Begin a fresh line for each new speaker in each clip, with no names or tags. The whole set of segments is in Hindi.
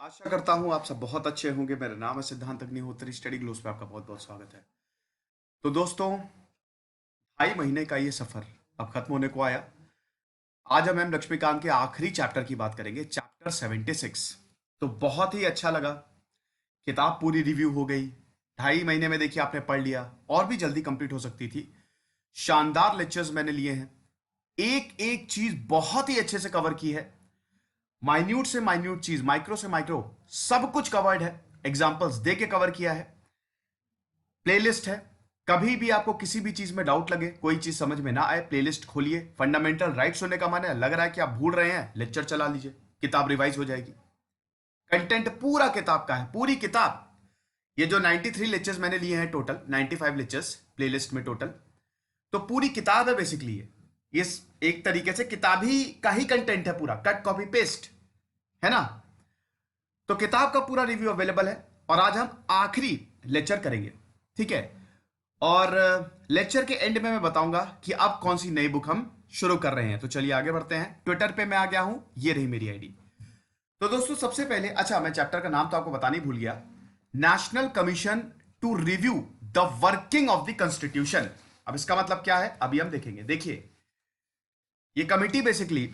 आशा करता हूँ आप सब बहुत अच्छे होंगे। मेरा नाम है सिद्धांत अग्निहोत्री। स्टडी ग्लोस पे आपका बहुत बहुत स्वागत है। तो दोस्तों, 2.5 महीने का ये सफर अब खत्म होने को आया। आज हम एम लक्ष्मीकांत के आखिरी चैप्टर की बात करेंगे, चैप्टर 76। तो बहुत ही अच्छा लगा, किताब पूरी रिव्यू हो गई। 2.5 महीने में देखिए आपने पढ़ लिया, और भी जल्दी कंप्लीट हो सकती थी। शानदार लेक्चर्स मैंने लिए हैं, एक एक चीज बहुत ही अच्छे से कवर की है। माइन्यूट से माइन्यूट चीज, माइक्रो से माइक्रो, सब कुछ कवर्ड है। एग्जांपल्स दे के कवर किया है। प्लेलिस्ट है, कभी भी आपको किसी भी चीज में डाउट लगे, कोई चीज समझ में ना आए, प्लेलिस्ट खोलिए। फंडामेंटल राइट्स होने का माने लग रहा है कि आप भूल रहे हैं, लेक्चर चला लीजिए, किताब रिवाइज हो जाएगी। कंटेंट पूरा किताब का है, पूरी किताब। ये जो 93 लेक्चर्स मैंने लिए हैं, टोटल 95 लेक्चर्स प्लेलिस्ट में टोटल, तो पूरी किताब है बेसिकली। ये एक तरीके से किताब ही का ही कंटेंट है, पूरा कट कॉपी पेस्ट है ना। तो किताब का पूरा रिव्यू अवेलेबल है, और आज हम आखिरी लेक्चर करेंगे, ठीक है। और लेक्चर के एंड में मैं बताऊंगा कि अब कौन सी नई बुक हम शुरू कर रहे हैं। तो चलिए आगे बढ़ते हैं। ट्विटर पे मैं आ गया हूं, ये रही मेरी आईडी। तो दोस्तों सबसे पहले, अच्छा मैं चैप्टर का नाम तो आपको बताना ही भूल गया, national commission to review the working of the constitution. अब इसका मतलब क्या है, अभी हम देखेंगे। देखिए, ये कमिटी बेसिकली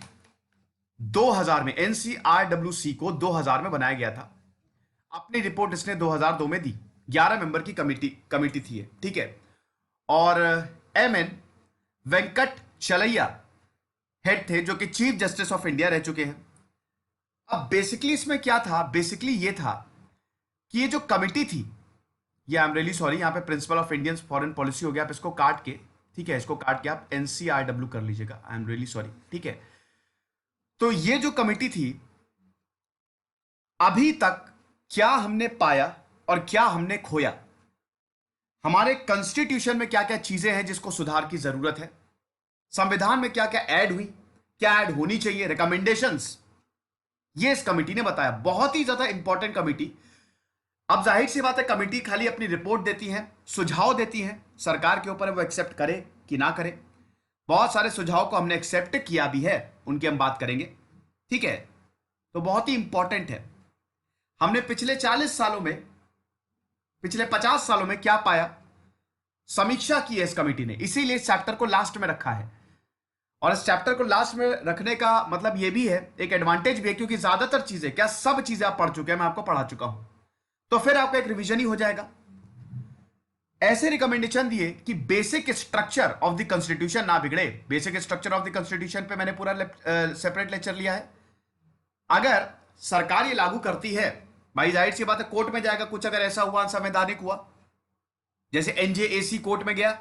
2000 में, एनसीआरडब्ल्यूसी को 2000 में बनाया गया था। अपनी रिपोर्ट इसने 2002 में दी। 11 मेंबर की कमिटी कमिटी थी ये, ठीक है। और एम एन वेंकट चलैया हेड थे, जो कि चीफ जस्टिस ऑफ इंडिया रह चुके हैं। अब बेसिकली इसमें क्या था, बेसिकली ये था कि ये जो कमिटी थी, ये आई एम रियली सॉरी, यहां पे principle of Indian foreign policy हो गया। आप इसको काट के, ठीक है, इसको काट के आप एनसीआरडब्ल्यू कर लीजिएगा, आई एम रियली सॉरी, ठीक है। तो ये जो कमिटी थी, अभी तक क्या हमने पाया और क्या हमने खोया, हमारे कॉन्स्टिट्यूशन में क्या क्या चीजें हैं जिसको सुधार की जरूरत है, संविधान में क्या क्या ऐड हुई, क्या ऐड होनी चाहिए, रिकमेंडेशंस, ये इस कमिटी ने बताया। बहुत ही ज्यादा इंपॉर्टेंट कमिटी। अब जाहिर सी बात है, कमिटी खाली अपनी रिपोर्ट देती है, सुझाव देती है, सरकार के ऊपर है वो एक्सेप्ट करे कि ना करे। बहुत सारे सुझाव को हमने एक्सेप्ट किया भी है, उनकी हम बात करेंगे, ठीक है। तो बहुत ही इंपॉर्टेंट है। हमने पिछले 40 सालों में, पिछले 50 सालों में क्या पाया, समीक्षा की है इस कमिटी ने, इसीलिए इस चैप्टर को लास्ट में रखा है। और इस चैप्टर को लास्ट में रखने का मतलब यह भी है, एक एडवांटेज भी है, क्योंकि ज्यादातर चीजें, क्या सब चीजें आप पढ़ चुके हैं, मैं आपको पढ़ा चुका हूं, तो फिर आपका एक रिवीजन ही हो जाएगा। ऐसे रिकमेंडेशन दिए कि basic structure of the constitution ना बिगड़े। Basic structure of the constitution पे मैंने पूरा सेपरेट लेक्चर लिया है। अगर सरकार ये लागू करती है, भाई जाहिर सी बात है कोर्ट में जाएगा, कुछ अगर ऐसा हुआ संवैधानिक हुआ, जैसे एनजेएसी कोर्ट में गया,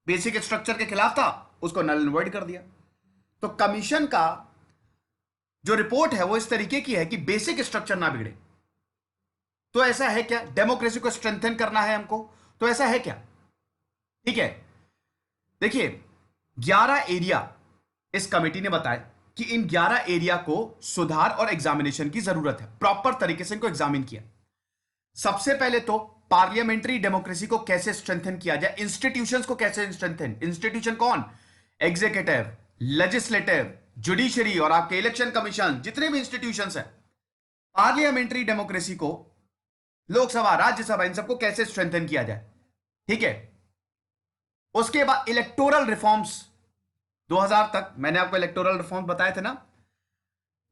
बेसिक स्ट्रक्चर के खिलाफ था, उसको नल एंड वॉइड कर दिया। तो कमीशन का जो रिपोर्ट है वो इस तरीके की है कि बेसिक स्ट्रक्चर ना बिगड़े। तो ऐसा है क्या, डेमोक्रेसी को स्ट्रेंथन करना है हमको, तो ऐसा है क्या, ठीक है। देखिए, 11 एरिया इस कमेटी ने बताया कि इन 11 एरिया को सुधार और एग्जामिनेशन की जरूरत है। प्रॉपर तरीके से इनको एग्जामिन किया। सबसे पहले तो पार्लियामेंट्री डेमोक्रेसी को कैसे स्ट्रेंथन किया जाए, इंस्टीट्यूशंस को कैसे स्ट्रेंथन, इंस्टीट्यूशन कौन, एग्जीक्यूटिव, लेजिस्लेटिव, जुडिशरी और आपके इलेक्शन कमीशन, जितने भी इंस्टीट्यूशंस हैं, पार्लियामेंट्री डेमोक्रेसी को, लोकसभा राज्यसभा, इन सबको कैसे स्ट्रेंथन किया जाए, ठीक है। उसके बाद इलेक्टोरल रिफॉर्म्स, 2000 तक मैंने आपको इलेक्टोरल रिफॉर्म्स बताए थे ना।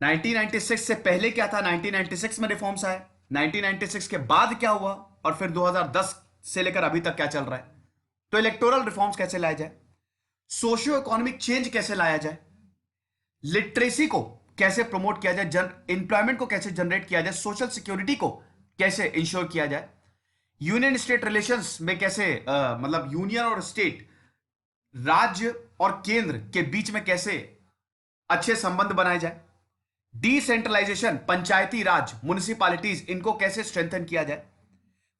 1996 से पहले क्या था, 1996 में रिफॉर्म्स आए, 1996 के बाद क्या हुआ, और फिर 2010 से लेकर अभी तक क्या चल रहा है। तो इलेक्टोरल रिफॉर्म्स कैसे लाया जाए, सोशियो इकोनॉमिक चेंज कैसे लाया जाए, लिटरेसी को कैसे प्रमोट किया जाए, एम्प्लॉयमेंट को कैसे जनरेट किया जाए, सोशल सिक्योरिटी को कैसे इंश्योर किया जाए, यूनियन स्टेट रिलेशंस में कैसे मतलब यूनियन और स्टेट, राज्य और केंद्र के बीच में कैसे अच्छे संबंध बनाए जाए, डिसेंट्रलाइजेशन, पंचायती राज, म्युनिसिपैलिटीज, इनको कैसे स्ट्रेंथन किया जाए,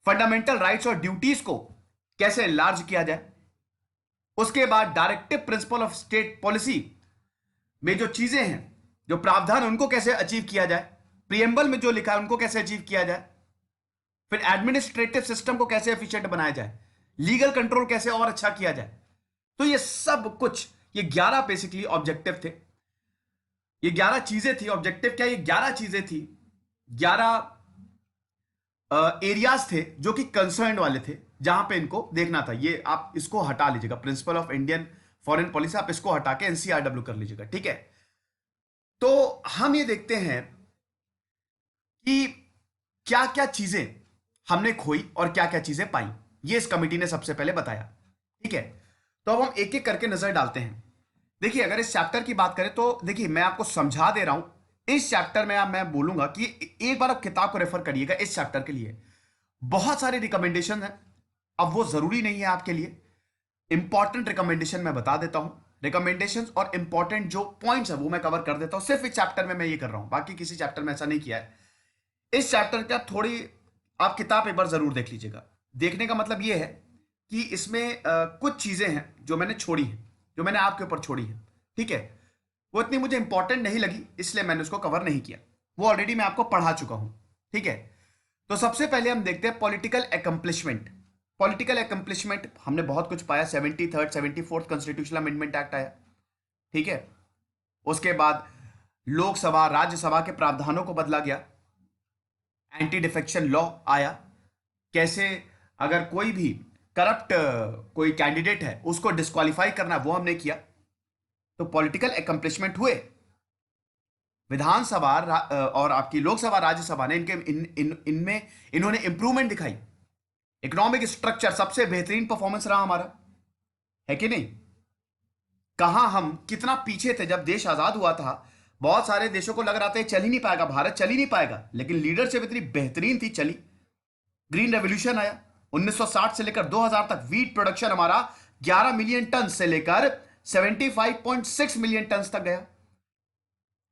फंडामेंटल राइट्स और ड्यूटीज को कैसे लार्ज किया जाए। उसके बाद directive principle of state policy में जो चीजें हैं, जो प्रावधान, उनको कैसे अचीव किया जाए, प्रियम्बल में जो लिखा है उनको कैसे अचीव किया जाए, फिर एडमिनिस्ट्रेटिव सिस्टम को कैसे एफिशिएंट बनाया जाए, लीगल कंट्रोल कैसे और अच्छा किया जाए। तो ये सब कुछ, ये 11 बेसिकली ऑब्जेक्टिव थे, ये 11 चीजें थी। ऑब्जेक्टिव क्या, ये 11 चीजें थी 11 एरियाज थे जो कि कंसर्न वाले थे, जहां पे इनको देखना था। ये आप इसको हटा लीजिएगा, principle of Indian foreign policy, आप इसको हटा के एनसीआरडब्ल्यू कर लीजिएगा, ठीक है। तो हम ये देखते हैं कि क्या क्या चीजें हमने खोई और क्या क्या चीजें पाई, ये इस कमिटी ने सबसे पहले बताया, ठीक है। तो अब हम एक एक करके नजर डालते हैं। देखिए, अगर इस चैप्टर की बात करें तो देखिए, मैं आपको समझा दे रहा हूं। इस चैप्टर में अब मैं बोलूंगा कि एक बार आप किताब को रेफर करिएगा इस चैप्टर के लिए। बहुत सारे रिकमेंडेशन है, अब वो जरूरी नहीं है आपके लिए। इंपॉर्टेंट रिकमेंडेशन मैं बता देता हूं। रिकमेंडेशंस और इंपॉर्टेंट जो पॉइंट्स है वो मैं कवर कर देता हूं। सिर्फ इस चैप्टर में मैं ये कर रहा हूं, बाकी किसी चैप्टर में ऐसा नहीं किया है। इस चैप्टर का थोड़ी आप किताब एक बार जरूर देख लीजिएगा। देखने का मतलब ये है कि इसमें कुछ चीजें हैं जो मैंने छोड़ी हैं, जो मैंने आपके ऊपर छोड़ी है, ठीक है। वो इतनी मुझे इंपॉर्टेंट नहीं लगी, इसलिए मैंने उसको कवर नहीं किया। वो ऑलरेडी मैं आपको पढ़ा चुका हूं, ठीक है। तो सबसे पहले हम देखते हैं पॉलिटिकल अकम्पलिशमेंट। पॉलिटिकल अकम्पलिशमेंट हमने बहुत कुछ पाया। 73rd 74th constitutional amendment act आया, ठीक है। उसके बाद लोकसभा राज्यसभा के प्रावधानों को बदला गया। एंटी डिफेक्शन लॉ आया। कैसे अगर कोई भी करप्ट कोई कैंडिडेट है उसको डिस्क्वालीफाई करना, वो हमने किया। तो पॉलिटिकल अकम्पलिशमेंट हुए। विधानसभा और आपकी लोकसभा राज्यसभा ने इनमें इन्होंने इंप्रूवमेंट दिखाई। इकोनॉमिक स्ट्रक्चर सबसे बेहतरीन परफॉर्मेंस रहा हमारा, है कि नहीं। कहां हम कितना पीछे थे जब देश आजाद हुआ था। बहुत सारे देशों को लग रहा था चल ही नहीं पाएगा, भारत चल ही नहीं पाएगा, लेकिन लीडरशिप इतनी बेहतरीन थी, चली। ग्रीन रेवोल्यूशन आया। 1960 से लेकर 2000 तक वीट प्रोडक्शन हमारा 11 मिलियन टन से लेकर 75.6 मिलियन टन तक गया।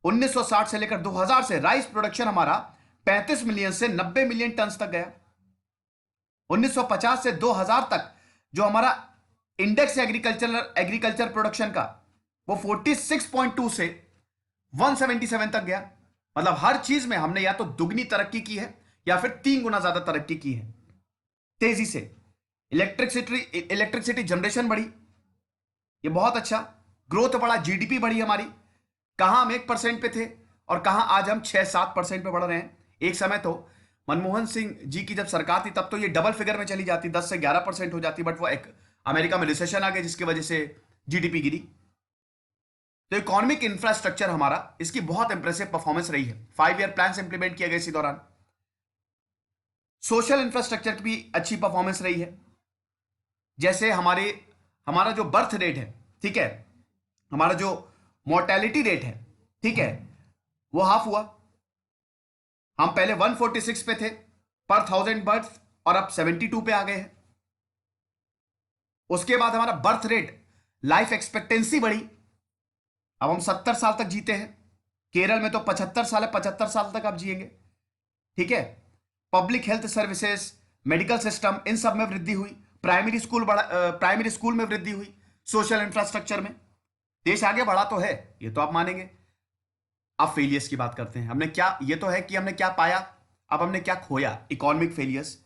1960 से लेकर 2000 से राइस प्रोडक्शन हमारा 35 मिलियन से 90 मिलियन टन तक गया। 1950 से 2000 तक जो हमारा इंडेक्स एग्रीकल्चर प्रोडक्शन का, वो 46.2 से 177 तक गया। मतलब हर चीज में हमने या तो दुगनी तरक्की की है या फिर 3 गुना ज्यादा तरक्की की है, तेजी से। इलेक्ट्रिसिटी जनरेशन बढ़ी, ये बहुत अच्छा। ग्रोथ बढ़ा, जीडीपी बढ़ी हमारी। कहां हम 1% पे थे और कहां आज हम 6-7% पे बढ़ रहे हैं। एक समय तो मनमोहन सिंह जी की जब सरकार थी तब तो ये डबल फिगर में चली जाती, 10 से 11% हो जाती, बट वो एक अमेरिका में रिसेशन आ गया जिसकी वजह से जीडीपी गिरी। तो इकोनॉमिक इंफ्रास्ट्रक्चर हमारा, इसकी बहुत इंप्रेसिव परफॉर्मेंस रही है। 5 ईयर प्लान इंप्लीमेंट किया गया इसी दौरान। सोशल इंफ्रास्ट्रक्चर की भी अच्छी परफॉर्मेंस रही है। जैसे हमारा जो बर्थ रेट है, ठीक है, हमारा जो मोर्टेलिटी रेट है, ठीक है, वो हाफ हुआ। हम पहले 146 पे थे पर 1000 बर्थ और अब 72 पे आ गए हैं। उसके बाद हमारा बर्थ रेट, लाइफ एक्सपेक्टेंसी बढ़ी। अब हम 70 साल तक जीते हैं। केरल में तो 75 साल है, 75 साल तक आप जिएंगे, ठीक है। Public health services, medical system, इन सब में वृद्धि हुई। प्राइमरी स्कूल में वृद्धि हुई। सोशल इंफ्रास्ट्रक्चर में देश आगे बढ़ा तो है, ये तो आप मानेंगे। अब फेलियर्स की बात करते हैं। हमने क्या, ये तो है कि हमने क्या पाया, अब हमने क्या खोया। इकोनॉमिक फेलियर्स,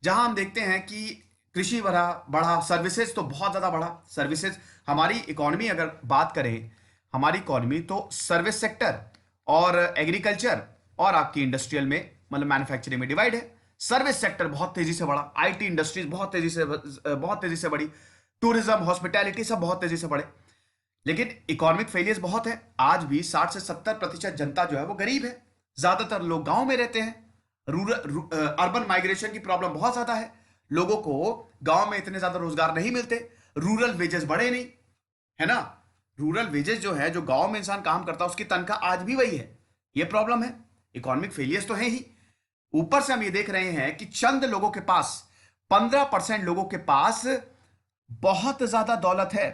जहां हम देखते हैं कि कृषि बढ़ा, सर्विसेज तो बहुत ज्यादा बढ़ा। सर्विसेज, हमारी इकोनॉमी अगर बात करें, हमारी इकोनॉमी तो सर्विस सेक्टर और एग्रीकल्चर और आपकी इंडस्ट्रियल में, मतलब मैन्युफैक्चरिंग में डिवाइड है। सर्विस सेक्टर बहुत तेजी से बढ़ा, आईटी इंडस्ट्रीज बहुत तेजी से बढ़ी, टूरिज्म, हॉस्पिटैलिटी सब बहुत तेजी से बढ़े। लेकिन इकोनॉमिक फेलियर्स बहुत है। आज भी 60 से 70% जनता जो है वो गरीब है। ज्यादातर लोग गांव में रहते हैं। अर्बन माइग्रेशन की प्रॉब्लम बहुत ज्यादा है। लोगों को गांव में इतने ज्यादा रोजगार नहीं मिलते। रूरल वेजेस बढ़े नहीं, है ना। रूरल वेजेस जो है, जो गांव में इंसान काम करता है, उसकी तनख्वाह आज भी वही है। ये प्रॉब्लम है। इकोनॉमिक फेलियर्स तो है ही। ऊपर से हम ये देख रहे हैं कि चंद लोगों के पास, 15% लोगों के पास बहुत ज्यादा दौलत है।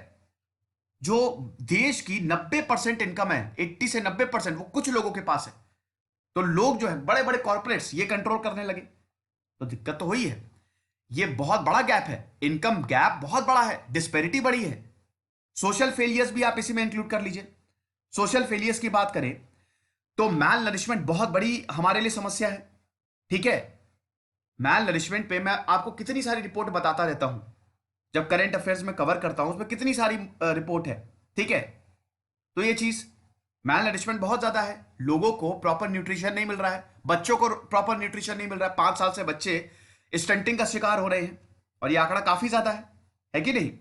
जो देश की 90% इनकम है, 80 से 90% वो कुछ लोगों के पास है। तो लोग जो है, बड़े बड़े कॉर्पोरेट्स, ये कंट्रोल करने लगे, तो दिक्कत तो हुई है। ये बहुत बड़ा गैप है, इनकम गैप बहुत बड़ा है, डिस्पेरिटी बड़ी है। सोशल फेलियर्स भी आप इसी में इंक्लूड कर लीजिए। सोशल फेलियर्स की बात करें तो मैल नरिशमेंट बहुत बड़ी हमारे लिए समस्या है, ठीक है। मैल नरिशमेंट पे मैं आपको कितनी सारी रिपोर्ट बताता रहता हूं, जब करंट अफेयर्स में कवर करता हूं उसमें कितनी सारी रिपोर्ट है, ठीक है। तो ये चीज, मैल नरिशमेंट बहुत ज्यादा है। लोगों को प्रॉपर न्यूट्रिशन नहीं मिल रहा है, बच्चों को प्रॉपर न्यूट्रिशन नहीं मिल रहा है, 5 साल से बच्चे स्टंटिंग का शिकार हो रहे हैं, और ये आंकड़ा काफी ज्यादा है कि नहीं?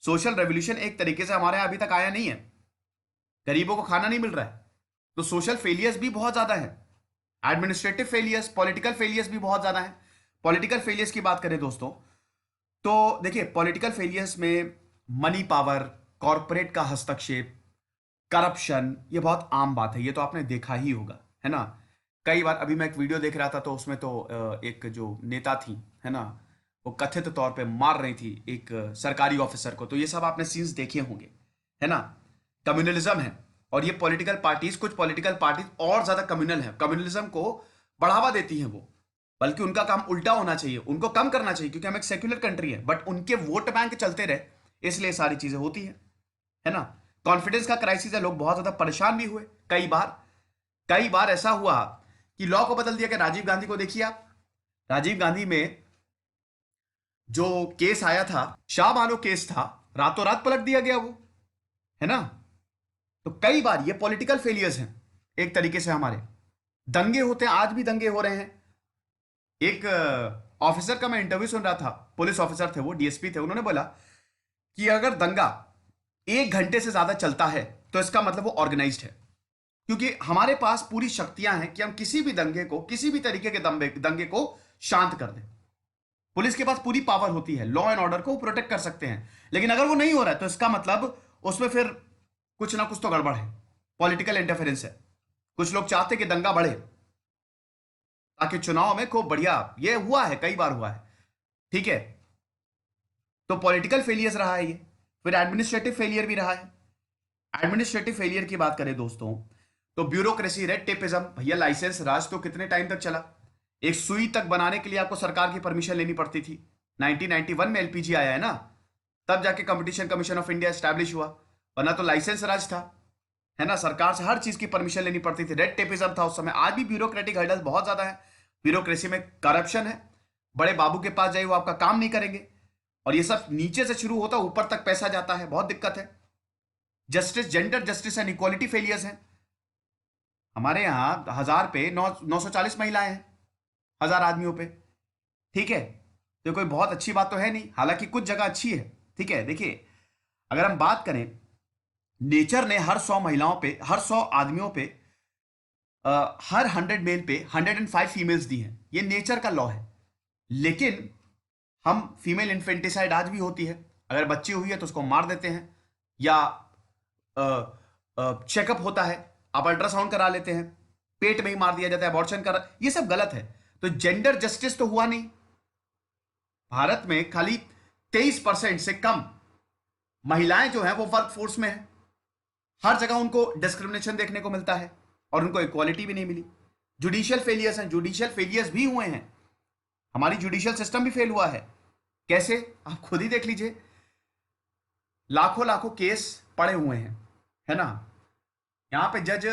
सोशल रेवोल्यूशन एक तरीके से हमारे यहां अभी तक आया नहीं है, गरीबों को खाना नहीं मिल रहा है, तो सोशल फेलियर्स भी बहुत ज्यादा है, एडमिनिस्ट्रेटिव फेलियर्स, पॉलिटिकल फेलियर्स भी बहुत ज्यादा है। पॉलिटिकल फेलियर्स की बात करें दोस्तों, तो देखिए पॉलिटिकल फेलियर्स में मनी पावर, कॉरपोरेट का हस्तक्षेप, करप्शन, ये बहुत आम बात है, ये तो आपने देखा ही होगा, है ना? कई बार, अभी मैं एक वीडियो देख रहा था तो उसमें तो एक जो नेता थी, है ना, वो कथित तौर पे मार रही थी एक सरकारी ऑफिसर को, तो ये सब आपने सीन्स देखे होंगे, है ना? कम्युनलिज्म है, और ये पॉलिटिकल पार्टीज, कुछ पॉलिटिकल पार्टीज और ज्यादा कम्युनल है, कम्युनलिज्म को बढ़ावा देती हैं वो, बल्कि उनका काम उल्टा होना चाहिए, उनको कम करना चाहिए, क्योंकि हम एक सेक्युलर कंट्री है, बट उनके वोट बैंक चलते रहे, इसलिए सारी चीजें होती है ना? कॉन्फिडेंस का क्राइसिस है, लोग बहुत ज्यादा परेशान भी हुए, कई बार ऐसा हुआ कि लॉ को बदल दिया कि राजीव गांधी को देखिए आप, राजीव गांधी में जो केस आया था, शाह बानो केस था, रातों रात पलट दिया गया वो, है ना? तो कई बार ये पॉलिटिकल फेलियर्स हैं एक तरीके से हमारे। दंगे होते हैं, आज भी दंगे हो रहे हैं। एक ऑफिसर का मैं इंटरव्यू सुन रहा था, पुलिस ऑफिसर थे वो, डीएसपी थे, उन्होंने बोला कि अगर दंगा 1 घंटे से ज्यादा चलता है तो इसका मतलब वो ऑर्गेनाइज्ड है, क्योंकि हमारे पास पूरी शक्तियां हैं कि हम किसी भी दंगे को, किसी भी तरीके के दंगे को शांत कर दें। पुलिस के पास पूरी पावर होती है, लॉ एंड ऑर्डर को प्रोटेक्ट कर सकते हैं, लेकिन अगर वो नहीं हो रहा है तो इसका मतलब उसमें फिर कुछ ना कुछ तो गड़बड़ है, पॉलिटिकल इंटरफेरेंस है। कुछ लोग चाहते कि दंगा बढ़े ताकि चुनाव में खूब बढ़िया, ये हुआ है, कई बार हुआ है, ठीक है? तो पॉलिटिकल फेलियर रहा है ये, फिर एडमिनिस्ट्रेटिव फेलियर भी रहा है। एडमिनिस्ट्रेटिव फेलियर की बात करें दोस्तों, तो ब्यूरोक्रेसी, रेड टेपिज्म, भैया लाइसेंस राज तो कितने टाइम तक चला? एक सुई तक बनाने के लिए आपको सरकार की परमिशन लेनी पड़ती थी। 1991 में एलपीजी आया है ना, तब जाके competition commission of India establish हुआ, वरना तो लाइसेंस राज था, है ना? सरकार से हर चीज की परमिशन लेनी पड़ती थी, रेड टेपिज्म था उस समय। आज भी ब्यूरोक्रेटिक हर्डल्स बहुत ज्यादा है, ब्यूरोक्रेसी में करप्शन है, बड़े बाबू के पास जाइए वो आपका काम नहीं करेंगे, और ये सब नीचे से शुरू होता है, ऊपर तक पैसा जाता है, बहुत दिक्कत है। Justice, gender justice and equality failures हैं हमारे यहां, 1000 पे 940 महिलाएं हैं 1000 आदमियों पे, ठीक है? तो कोई बहुत अच्छी बात तो है नहीं, हालांकि कुछ जगह अच्छी है, ठीक है? देखिए अगर हम बात करें, नेचर ने हर 100 महिलाओं पे, हर 100 आदमियों पे, हर 100 मेल पे 105 फीमेल्स दी हैं, ये नेचर का लॉ है। लेकिन हम फीमेल इन्फेंटिसाइड आज भी होती है, अगर बच्ची हुई है तो उसको मार देते हैं, या चेकअप होता है, आप अल्ट्रासाउंड करा लेते हैं, पेट में ही मार दिया जाता है, अबॉर्शन कर, ये सब गलत है। तो जेंडर जस्टिस तो हुआ नहीं। भारत में खाली 23% से कम महिलाएं जो हैं वो वर्क फोर्स में है, हर जगह उनको डिस्क्रिमिनेशन देखने को मिलता है, और उनको इक्वालिटी भी नहीं मिली। जुडिशियल फेलियर्स हैं, जुडिशियल फेलियर्स भी हुए हैं, हमारी जुडिशियल सिस्टम भी फेल हुआ है। कैसे? आप खुद ही देख लीजिए, लाखों लाखों केस पड़े हुए हैं, है ना? यहां पे जज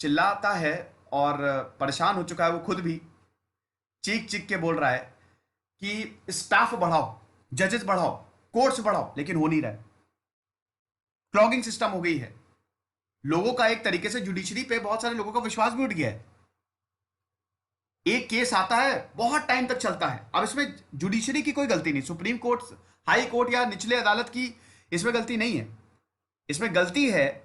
चिल्लाता है और परेशान हो चुका है, वो खुद भी चीख चीख के बोल रहा है कि स्टाफ बढ़ाओ, जजेस बढ़ाओ, कोर्ट्स बढ़ाओ, लेकिन हो नहीं रहा है। क्लॉगिंग सिस्टम हो गई है, लोगों का एक तरीके से जुडिशरी पे बहुत सारे लोगों का विश्वास भी उठ गया है। एक केस आता है, बहुत टाइम तक चलता है, अब इसमें जुडिशरी की कोई गलती नहीं, सुप्रीम कोर्ट, हाई कोर्ट या निचले अदालत की इसमें गलती नहीं है। इसमें गलती है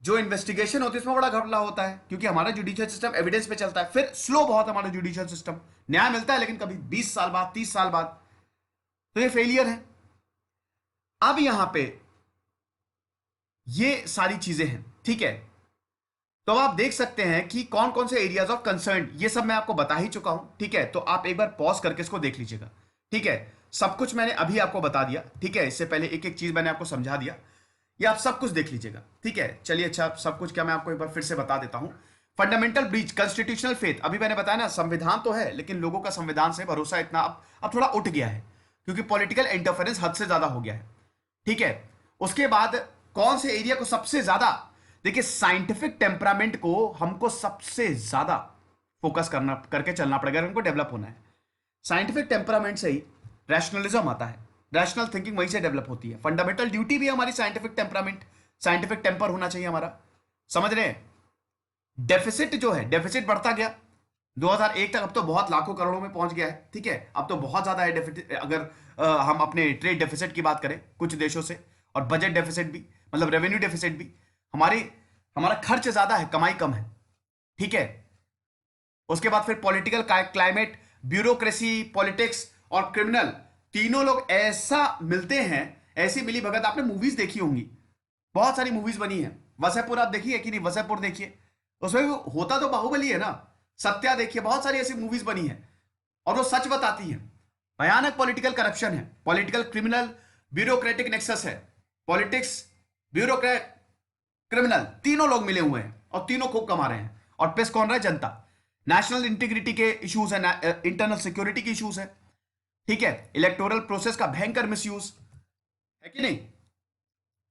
जो इन्वेस्टिगेशन होती है, इसमें बड़ा घपला होता है, क्योंकि हमारा जुडिशियल सिस्टम एविडेंस पे चलता है, फिर स्लो बहुत हमारा जुडिशियल सिस्टम, न्याय मिलता है लेकिन कभी 20 साल बाद, 30 साल बाद, तो ये फेलियर है। अब यहां पे ये सारी चीजें हैं, ठीक है? तो आप देख सकते हैं कि कौन कौन से एरियाज ऑफ कंसर्न, ये सब मैं आपको बता ही चुका हूं, ठीक है? तो आप एक बार पॉज करके इसको देख लीजिएगा, ठीक है? सब कुछ मैंने अभी आपको बता दिया, ठीक है? इससे पहले एक एक चीज मैंने आपको समझा दिया, ये आप सब कुछ देख लीजिएगा, ठीक है? चलिए, अच्छा, सब कुछ क्या मैं आपको एक बार फिर से बता देता हूं। फंडामेंटल ब्रीच, कॉन्स्टिट्यूशनल फेथ, अभी मैंने बताया ना, संविधान तो है लेकिन लोगों का संविधान से भरोसा इतना अब थोड़ा उठ गया है, क्योंकि पॉलिटिकल इंटरफेरेंस हद से ज्यादा हो गया है, ठीक है? उसके बाद कौन से एरिया को सबसे ज्यादा, देखिए साइंटिफिक टेम्परामेंट को हमको सबसे ज्यादा फोकस करके चलना पड़ेगा, हमको डेवलप होना है। साइंटिफिक टेम्परामेंट से ही रैशनलिज्म आता है, रैशनल थिंकिंग वहीं से डेवलप होती है। फंडामेंटल ड्यूटी भी हमारी साइंटिफिक टेम्परामेंट, साइंटिफिक टेम्पर होना चाहिए हमारा, समझ रहे हैं? डेफिसिट जो है, डेफिसिट बढ़ता गया, 2001 तक, अब तो बहुत लाखों करोड़ों में पहुंच गया है, ठीक है। अब तो बहुत ज्यादा है डेफिसिट, अगर हम अपने ट्रेड डेफिसिट की बात करें कुछ देशों से, और बजट डेफिसिट भी, मतलब रेवेन्यू डेफिसिट भी। हमारी हमारा खर्च ज्यादा है, कमाई कम है, ठीक है। उसके बाद फिर पॉलिटिकल क्लाइमेट, ब्यूरोक्रेसी, पॉलिटिक्स और क्रिमिनल, तीनों लोग ऐसा मिलते हैं, ऐसी मिली भगत। आपने मूवीज देखी होंगी, बहुत सारी मूवीज बनी है। वसयपुर आप देखिए कि नहीं, वसयपुर देखिए, उसमें भी होता तो बाहुबली है ना। सत्या देखिए, बहुत सारी ऐसी मूवीज बनी है और वो सच बताती है। भयानक पॉलिटिकल करप्शन है, पॉलिटिकल क्रिमिनल, ब्यूरोक्रेटिक नेक्सस है। पॉलिटिक्स, ब्यूरोक्रेट, क्रिमिनल, तीनों लोग मिले हुए हैं और तीनों खूब कमा रहे हैं। और पेस कौन रहा है? जनता। नेशनल इंटीग्रिटी के इश्यूज है, इंटरनल सिक्योरिटी के इश्यूज है, ठीक है। इलेक्टोरल प्रोसेस का भयंकर मिसयूज है कि नहीं।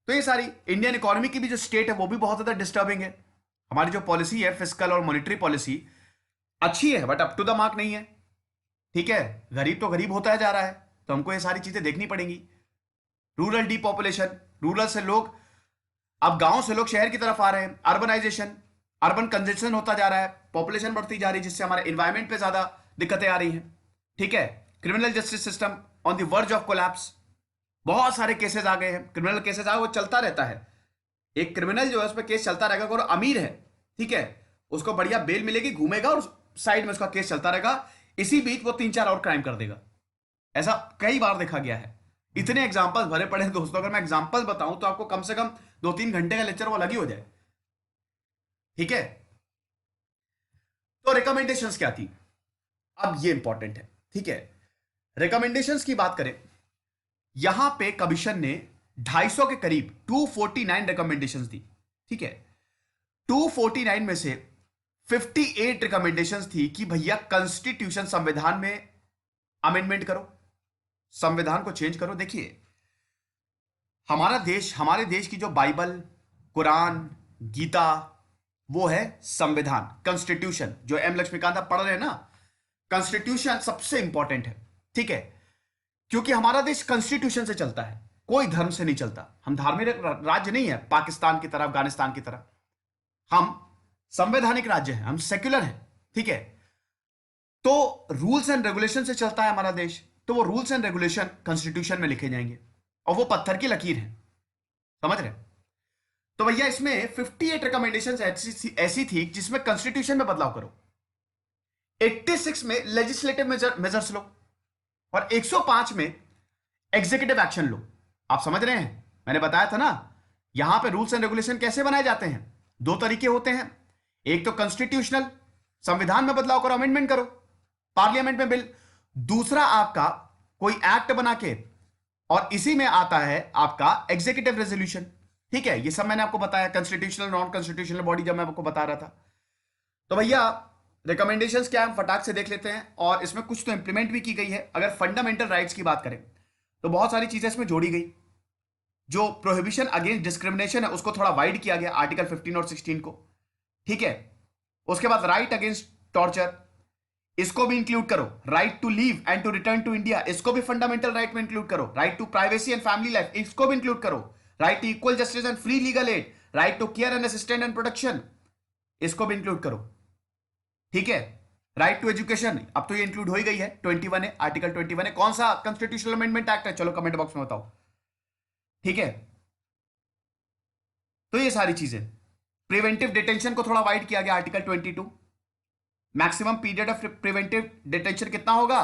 तो ये सारी इंडियन इकोनॉमी की भी जो स्टेट है वो भी बहुत ज्यादा डिस्टर्बिंग है। हमारी जो पॉलिसी है, फिस्कल और मॉनेटरी पॉलिसी अच्छी है but up to the mark नहीं है, ठीक है। गरीब तो गरीब होता है जा रहा है, तो हमको ये सारी चीजें देखनी पड़ेंगी। रूरल डीपॉपुलेशन, रूरल से लोग, अब गांव से लोग शहर की तरफ आ रहे हैं। अर्बनाइजेशन, अर्बन कंजेशन होता जा रहा है, पॉपुलेशन बढ़ती जा रही है, जिससे हमारे एनवायरमेंट पे ज्यादा दिक्कतें आ रही हैं, ठीक है। Criminal justice system on the verge of collapse, बहुत सारे केसेस आ गए हैं, क्रिमिनल केसेस आ, वो चलता रहता है। एक क्रिमिनल जो है उस पर केस चलता रहेगा, और अमीर है, ठीक है, उसको बढ़िया बेल मिलेगी, घूमेगा और साइड में उसका केस चलता रहेगा, इसी बीच वो 3-4 और क्राइम कर देगा। ऐसा कई बार देखा गया है। इतने एग्जाम्पल भरे पड़े हैं दोस्तों, अगर मैं एग्जाम्पल बताऊं तो आपको कम से कम 2-3 घंटे का लेक्चर वो अलग ही हो जाए, ठीक है। तो रिकमेंडेशंस क्या थी, अब ये इंपॉर्टेंट है, ठीक है। रिकमेंडेशंस की बात करें, यहां पे कमीशन ने 250 के करीब 249 रिकमेंडेशंस दी, ठीक है। 249 में से 58 रिकमेंडेशंस थी कि भैया कॉन्स्टिट्यूशन, संविधान में अमेंडमेंट करो, संविधान को चेंज करो। देखिए, हमारा देश, हमारे देश की जो बाइबल, कुरान, गीता, वो है संविधान, कॉन्स्टिट्यूशन, जो एम लक्ष्मीकांत आप पढ़ रहे हैं ना। कॉन्स्टिट्यूशन सबसे इंपॉर्टेंट है, ठीक है, क्योंकि हमारा देश कॉन्स्टिट्यूशन से चलता है, कोई धर्म से नहीं चलता। हम धार्मिक राज्य नहीं है पाकिस्तान की तरह, अफगानिस्तान की तरह। हम संवैधानिक राज्य हैं, हम सेक्युलर हैं, ठीक है। तो रूल्स एंड रेगुलेशन से चलता है हमारा देश, तो वो रूल्स एंड रेगुलेशन कॉन्स्टिट्यूशन में लिखे जाएंगे, और वो पत्थर की लकीर है, समझ रहे हैं। तो भैया इसमें 58 रिकमेंडेशन ऐसी थी जिसमें कॉन्स्टिट्यूशन में बदलाव करो, 86 में लेजिस्लेटिव मेजर्स लो, और 105 में एग्जीक्यूटिव एक्शन लो। आप समझ रहे हैं, मैंने बताया था ना, यहां पे रूल्स एंड रेगुलेशन कैसे बनाए जाते हैं, दो तरीके होते हैं। एक तो कॉन्स्टिट्यूशनल, संविधान में बदलाव करो, अमेंडमेंट करो, पार्लियामेंट में बिल। दूसरा आपका कोई एक्ट बना के, और इसी में आता है आपका एग्जीक्यूटिव रेजोल्यूशन, ठीक है। ये सब मैंने आपको बताया, कॉन्स्टिट्यूशनल, नॉन कॉन्स्टिट्यूशनल बॉडी, जब मैं आपको बता रहा था। तो भैया रिकमेंडेशंस क्या है, हम फटाक से देख लेते हैं, और इसमें कुछ तो इंप्लीमेंट भी की गई है। अगर फंडामेंटल राइट्स की बात करें तो बहुत सारी चीजें इसमें जोड़ी गई। जो प्रोहिबिशन अगेंस्ट डिस्क्रिमिनेशन है उसको थोड़ा वाइड किया गया, आर्टिकल 15 और 16 को, ठीक है। उसके बाद राइट अगेंस्ट टॉर्चर, इसको भी इंक्लूड करो। Right to leave and to return to India, इसको भी फंडामेंटल राइट में इंक्लूड करो। Right to privacy and family life, इसको भी इंक्लूड करो। Right to equal justice and free legal aid, right to care and assistant and protection, इसको भी इंक्लूड करो, ठीक है। राइट टू एजुकेशन, अब तो ये इंक्लूड हो ही गई है, 21 है, आर्टिकल 21 है। कौन सा कॉन्स्टिट्यूशनल अमेंडमेंट एक्ट है, चलो कमेंट बॉक्स में बताओ, ठीक है। तो ये सारी चीजें, प्रिवेंटिव डिटेंशन को थोड़ा वाइड किया गया, article 22। Maximum period of preventive detention कितना होगा,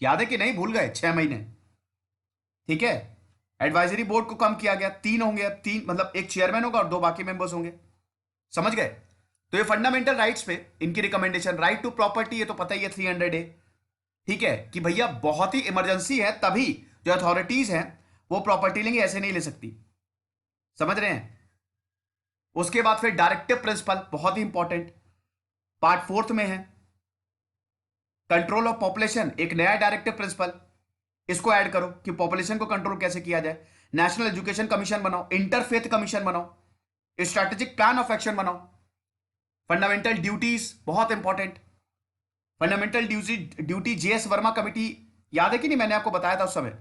याद है कि नहीं, भूल गए, 6 महीने, ठीक है। एडवाइजरी बोर्ड को कम किया गया, 3 होंगे अब, 3 मतलब एक चेयरमैन होगा और 2 बाकी मेंबर्स होंगे, समझ गए। तो ये फंडामेंटल राइट्स पे इनकी रिकमेंडेशन। राइट टू प्रॉपर्टी, ये तो पता ही है, 300 है, ठीक है, कि भैया बहुत ही इमरजेंसी है तभी जो अथॉरिटीज हैं वो प्रॉपर्टी लेंगे, ऐसे नहीं ले सकती, समझ रहे हैं। उसके बाद फिर डायरेक्टिव प्रिंसिपल, बहुत ही इंपॉर्टेंट, पार्ट 4 में है। कंट्रोल ऑफ पॉपुलेशन, एक नया डायरेक्टिव प्रिंसिपल, इसको ऐड करो कि पॉपुलेशन को कंट्रोल कैसे किया जाए। नेशनल एजुकेशन कमीशन बनाओ, इंटरफेथ कमीशन बनाओ, स्ट्रैटेजिक प्लान ऑफ एक्शन बनाओ। फंडामेंटल ड्यूटीज, बहुत important, fundamental duty JS Verma committee, याद है कि नहीं, मैंने आपको बताया था उस समय।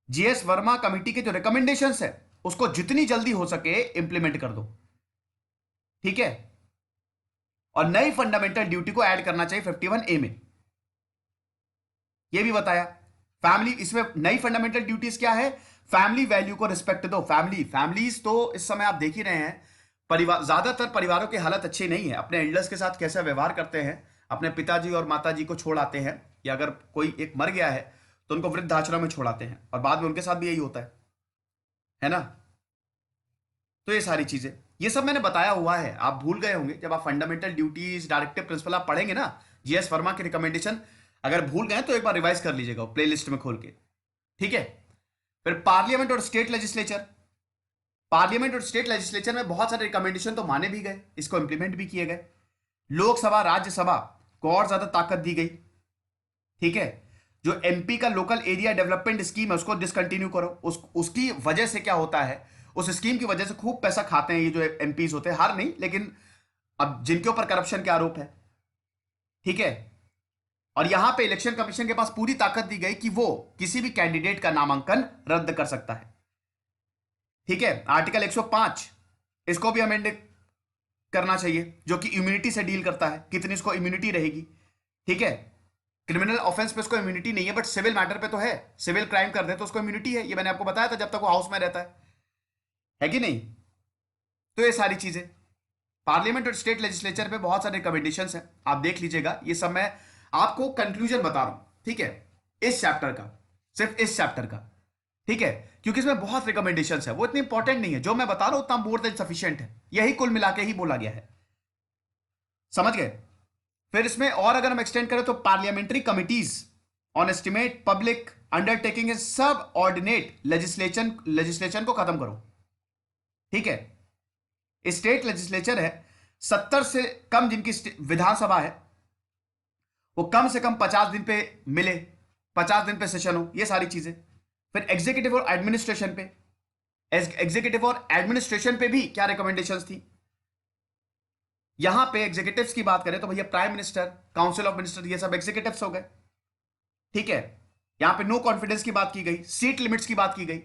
जेएस वर्मा कमिटी के जो रिकमेंडेशंस है उसको जितनी जल्दी हो सके इंप्लीमेंट कर दो, ठीक है। और नई फंडामेंटल ड्यूटी को ऐड करना चाहिए 51A में, ये भी बताया। फैमिली, इसमें नई फंडामेंटल ड्यूटीज क्या है? फैमिली वैल्यू को रिस्पेक्ट दो। फैमिलीज तो इस समय आप देख ही रहे हैं, परिवार, ज्यादातर परिवारों की हालत अच्छी नहीं है। अपने एल्डर्स के साथ कैसे व्यवहार करते हैं, अपने पिताजी और माताजी को छोड़ आते हैं, या अगर कोई एक मर गया है तो उनको वृद्धाश्रम में छोड़ाते हैं, और बाद में उनके साथ भी यही होता है ना? तो ये सारी चीजें, ये सब मैंने बताया हुआ है, आप भूल गए होंगे। जब आप फंडामेंटल ड्यूटीज, डायरेक्टिव प्रिंसिपल आप पढ़ेंगे ना, जीएस वर्मा की रिकमेंडेशन, अगर भूल गए तो एक बार रिवाइज कर लीजिएगा प्लेलिस्ट में खोल के, ठीक है? फिर पार्लियामेंट और स्टेट लेजिस्लेचर। पार्लियामेंट और स्टेट लेजिस्लेचर में बहुत सारे रिकमेंडेशन तो माने भी गए, इसको इंप्लीमेंट भी किए गए। लोकसभा, राज्यसभा को और ज्यादा ताकत दी गई, ठीक है? जो एमपी का लोकल एरिया डेवलपमेंट स्कीम है उसको डिसकंटिन्यू करो। उसकी वजह से क्या होता है, उस स्कीम की वजह से खूब पैसा खाते हैं ये जो एमपीज होते हैं, हर नहीं लेकिन अब जिनके ऊपर करप्शन के आरोप है, ठीक है? और यहां पे इलेक्शन कमीशन के पास पूरी ताकत दी गई कि वो किसी भी कैंडिडेट का नामांकन रद्द कर सकता है, ठीक है? आर्टिकल 105 इसको भी अमेंड करना चाहिए, जो कि इम्यूनिटी से डील करता है, कितनी इसको इम्यूनिटी रहेगी, ठीक है? क्रिमिनल ऑफेंस पे उसको इम्यूनिटी नहीं है, बट सिविल मैटर पे तो है। सिविल क्राइम कर दे तो उसको इम्यूनिटी है, ये मैंने आपको बताया था, जब तक वो हाउस में रहता है कि नहीं? तो ये सारी चीजें पार्लियामेंट और स्टेट लेजिस्लेचर पे बहुत सारे रिकमेंडेशंस हैं, आप देख लीजिएगा। ये सब मैं आपको कंक्लूजन बता रहा हूं, ठीक है? इस चैप्टर का, सिर्फ इस चैप्टर का, ठीक है? क्योंकि इसमें बहुत रिकमेंडेशंस है, वो इतनी इंपॉर्टेंट नहीं है, जो मैं बता रहा हूं उतना मोर देन सफिशिएंट है, यही कुल मिला के ही बोला गया है, समझ गए? फिर इसमें और अगर हम एक्सटेंड करें तो parliamentary committees on estimate public undertaking सब ऑर्डिनेट लेजिस्लेशन को खत्म करो, ठीक है? स्टेट लेजिस्लेचर है 70 से कम जिनकी विधानसभा है, वो कम से कम 50 दिन पे मिले, 50 दिन पे सेशन हो, ये सारी चीजें। फिर एग्जीक्यूटिव और एडमिनिस्ट्रेशन पे, एग्जीक्यूटिव और एडमिनिस्ट्रेशन पे भी क्या रिकमेंडेशंस थी? यहां पे एग्जीक्यूटिव्स की बात करें तो भैया prime minister, council of minister, ये सब एग्जीक्यूटिव्स हो गए, ठीक है? यहां पे नो कॉन्फिडेंस की बात की गई, सीट लिमिट्स की बात की गई,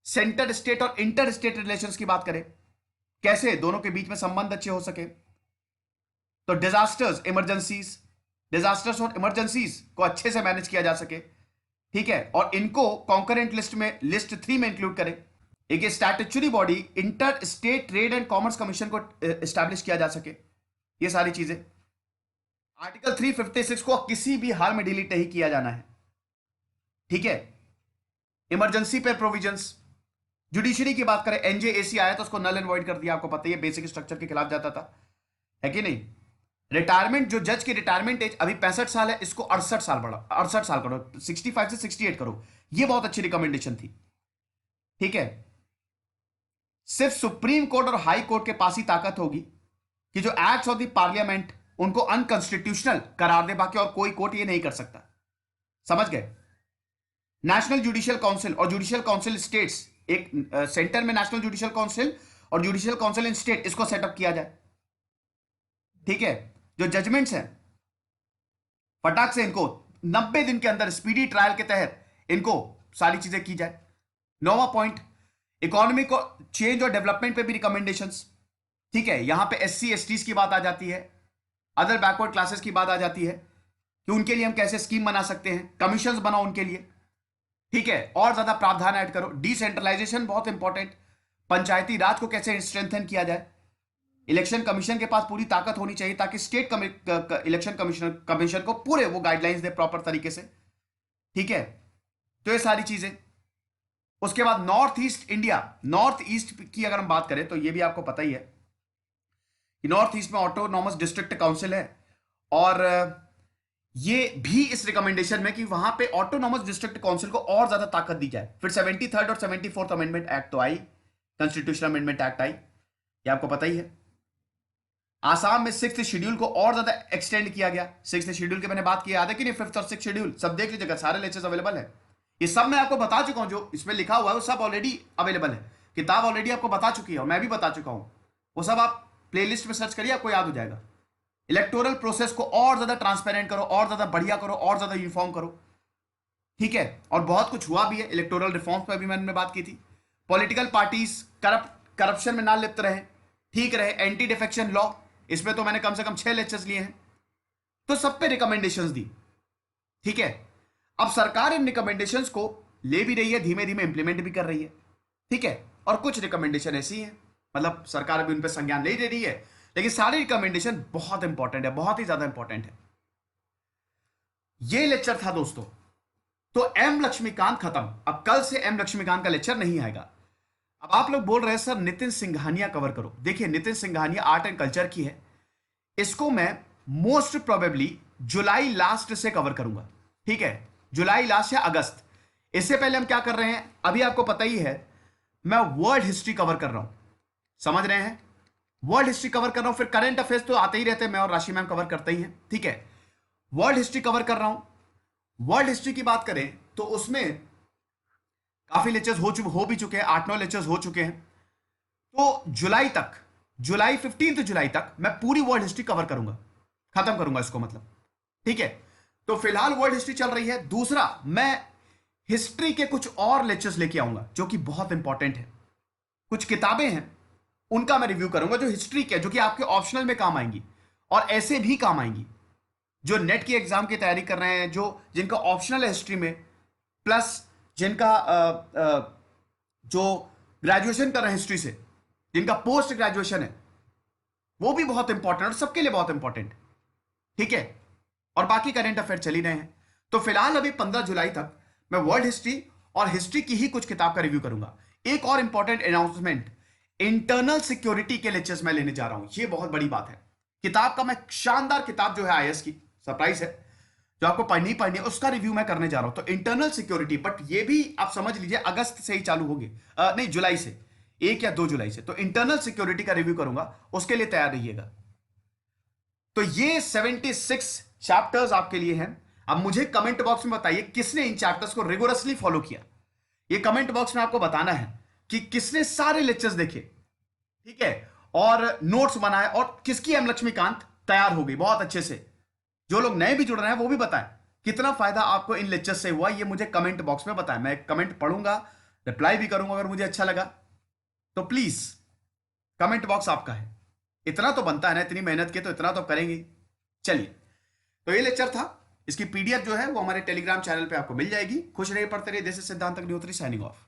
सेंटर स्टेट और इंटर स्टेट रिलेशंस की बात करें, कैसे दोनों के बीच में संबंध अच्छे हो सके। तो डिजास्टर्स और इमरजेंसीज को अच्छे से मैनेज किया जा सके, ठीक है? और इनको कॉन्करेंट लिस्ट में, लिस्ट 3 में इंक्लूड करें। एक statutory body inter state trade and commerce commission को एस्टैब्लिश किया जा सके, ये सारी चीजें। आर्टिकल 356 को किसी भी हाल में डिलीट नहीं किया जाना है, ठीक है? इमरजेंसी पे प्रोविजंस। जुडिशरी की बात करें, एनजेएसी आया तो उसको नल एंड वॉइड कर दिया, आपको पता ही है, बेसिक स्ट्रक्चर के खिलाफ जाता था, है कि नहीं? रिटायरमेंट, जो जज की रिटायरमेंट एज अभी 65 साल है, इसको 68 साल बढ़ा, 68 साल करो, 65 से 68 करो, ये बहुत अच्छी रिकमेंडेशन थी, ठीक है? सिर्फ सुप्रीम कोर्ट और हाई कोर्ट के पास ही ताकत होगी कि जो एक्ट्स ऑफ द पार्लियामेंट उनको अनकॉन्स्टिट्यूशनल करार दे, बाकी और कोई कोर्ट ये नहीं कर सकता, समझ गए? नेशनल जुडिशियल काउंसिल और जुडिशियल काउंसिल स्टेट्स, एक सेंटर में नेशनल जुडिशियल काउंसिल और जुडिशियल काउंसिल इन स्टेट, इसको सेटअप किया जाए, ठीक है? जो जजमेंट्स हैं फटाक से इनको 90 दिन के अंदर स्पीडी ट्रायल के तहत इनको सारी चीजें की जाए। 9वां पॉइंट, इकोनॉमी को चेंज और डेवलपमेंट पे भी रिकमेंडेशंस, ठीक है? यहां पे एससी एसटीज की बात आ जाती है, अदर बैकवर्ड क्लासेस की बात आ जाती है कि उनके लिए हम कैसे स्कीम बना सकते हैं, कमीशंस बनाओ उनके लिए, ठीक है? और ज्यादा प्रावधान ऐड करो। डिसेंट्रलाइजेशन बहुत इंपॉर्टेंट, पंचायती राज को कैसे स्ट्रेंथन किया जाए। इलेक्शन कमीशन के पास पूरी ताकत होनी चाहिए ताकि स्टेट इलेक्शन कमीशन को पूरे वो गाइडलाइंस दे प्रॉपर तरीके से, ठीक है? तो ये सारी चीजें। उसके बाद north east India, north east की अगर हम बात करें तो ये भी आपको पता ही है कि नॉर्थ ईस्ट में ऑटोनॉमस डिस्ट्रिक्ट काउंसिल है, और ये भी इस रिकमेंडेशन में कि वहां पे ऑटोनॉमस डिस्ट्रिक्ट काउंसिल को और ज्यादा ताकत दी जाए। फिर 73rd और 74th अमेंडमेंट एक्ट तो आई, कॉन्स्टिट्यूशनल अमेंडमेंट एक्ट आई, ये आपको पता ही है। आसाम में 6th शेड्यूल को और ज्यादा एक्सटेंड किया गया। 6th शेड्यूल की मैंने बात की, याद है कि नहीं? 5th और 6th शेड्यूल सब देख लीजिएगा, सारे लेक्चर्स अवेलेबल है, ये सब मैं आपको बता चुका हूं, जो इसमें लिखा हुआ है वो सब ऑलरेडी अवेलेबल है, किताब ऑलरेडी आपको बता चुकी है और मैं भी बता चुका हूं, वो सब आप प्लेलिस्ट में सर्च करिए, आपको याद हो जाएगा। इलेक्टोरल प्रोसेस को और ज्यादा ट्रांसपेरेंट करो, और ज्यादा बढ़िया करो, और ज्यादा यूनिफॉर्म करो, ठीक है? और बहुत कुछ हुआ भी है, इलेक्टोरल रिफॉर्म्स पर भी मैंने बात की थी। पॉलिटिकल पार्टीज करप्शन में ना लिप्त रहे, ठीक रहे, एंटी डिफेक्शन लॉ, इसमें तो मैंने कम से कम 6 लेक्चर्स लिए हैं, तो सब पे रिकमेंडेशंस दी। ठीक है, अब सरकार इन रिकमेंडेशंस को ले भी रही है, धीमे धीमे इंप्लीमेंट भी कर रही है। ठीक है, और कुछ रिकमेंडेशन ऐसी हैं, मतलब सरकार अभी उन पर संज्ञान नहीं दे रही है, लेकिन सारी रिकमेंडेशन बहुत इंपॉर्टेंट है, बहुत ही ज्यादा इंपॉर्टेंट है। ये लेक्चर था दोस्तों, तो एम लक्ष्मीकांत खत्म। अब कल से एम लक्ष्मीकांत का लेक्चर नहीं आएगा। अब आप लोग बोल रहे हैं सर नितिन सिंघानिया कवर करो। देखिए, Nitin Singhania art and culture की है, इसको मैं मोस्ट प्रोबेबली जुलाई लास्ट से कवर करूंगा। ठीक है, जुलाई लास्ट या अगस्त। इससे पहले हम क्या कर रहे हैं, अभी आपको पता ही है, मैं वर्ल्ड हिस्ट्री कवर कर रहा हूं, समझ रहे हैं, वर्ल्ड हिस्ट्री कवर कर रहा हूं। फिर करंट अफेयर्स तो आते ही रहते हैं, मैं और राशि मैम कवर करते ही हैं। ठीक है, वर्ल्ड हिस्ट्री कवर कर रहा हूं। वर्ल्ड हिस्ट्री की बात करें तो उसमें काफी लेक्चर्स हो भी चुके हैं, 8-9 लेक्चर्स हो चुके हैं। तो जुलाई तक, जुलाई 15 जुलाई तक मैं पूरी वर्ल्ड हिस्ट्री कवर करूंगा, खत्म करूंगा इसको मतलब। ठीक है, तो फिलहाल वर्ल्ड हिस्ट्री चल रही है। दूसरा, मैं हिस्ट्री के कुछ और लेक्चर्स लेके आऊंगा जो कि बहुत इंपॉर्टेंट है। कुछ किताबें हैं उनका मैं रिव्यू करूंगा जो हिस्ट्री के, जो कि आपके ऑप्शनल में काम आएंगी और ऐसे भी काम आएंगी जो नेट की एग्जाम की तैयारी कर रहे हैं, जो जिनका ऑप्शनल है हिस्ट्री में, प्लस जिनका जो ग्रेजुएशन कर रहे हैं हिस्ट्री से, जिनका पोस्ट ग्रेजुएशन है, वो भी बहुत इंपॉर्टेंट और सबके लिए बहुत इंपॉर्टेंट। ठीक है, और बाकी करंट अफेयर चल ही रहे हैं। तो फिलहाल अभी 15 जुलाई तक मैं वर्ल्ड हिस्ट्री और हिस्ट्री की ही कुछ किताब का रिव्यू करूंगा। एक और इंपॉर्टेंट अनाउंसमेंट, इंटरनल सिक्योरिटी के लेक्चर्स मैं लेने जा रहा हूं, ये बहुत बड़ी बात है। किताब का मैं शानदार किताब जो है आईएएस की, सरप्राइज है, जो आपको पढ़नी है, उसका रिव्यू मैं करने जा रहा हूं। तो इंटरनल सिक्योरिटी, बट ये भी आप समझ लीजिए अगस्त से ही चालू होगी, नहीं जुलाई से, 1 या 2 जुलाई से। तो इंटरनल सिक्योरिटी का रिव्यू करूंगा, उसके लिए तैयार रहिएगा। तो ये 76 चैप्टर्स आपके लिए हैं। अब मुझे कमेंट बॉक्स में बताइए किसने इन चैप्टर्स को रिगोरसली फॉलो किया। ये कमेंट बॉक्स में आपको बताना है कि किसने सारे लेक्चर्स देखे, ठीक है, और नोट्स बनाए, और किसकी एम लक्ष्मीकांत तैयार हो गई बहुत अच्छे से। जो लोग नए भी जुड़ रहे हैं वो भी बताएं कितना फायदा आपको इन लेक्चर्स से हुआ, ये मुझे कमेंट बॉक्स में बताएं। मैं कमेंट पढ़ूंगा, रिप्लाई भी करूंगा अगर मुझे अच्छा लगा तो। प्लीज कमेंट बॉक्स आपका है, इतना तो बनता है ना, इतनी मेहनत की तो इतना तो करेंगे। चलिए, तो ये लेक्चर था, इसकी पीडीएफ जो है वो हमारे टेलीग्राम चैनल पे आपको मिल जाएगी। खुश रहिए, पढ़ते रहिए। दिस इज सिद्धांत अग्निहोत्री साइनिंग ऑफ।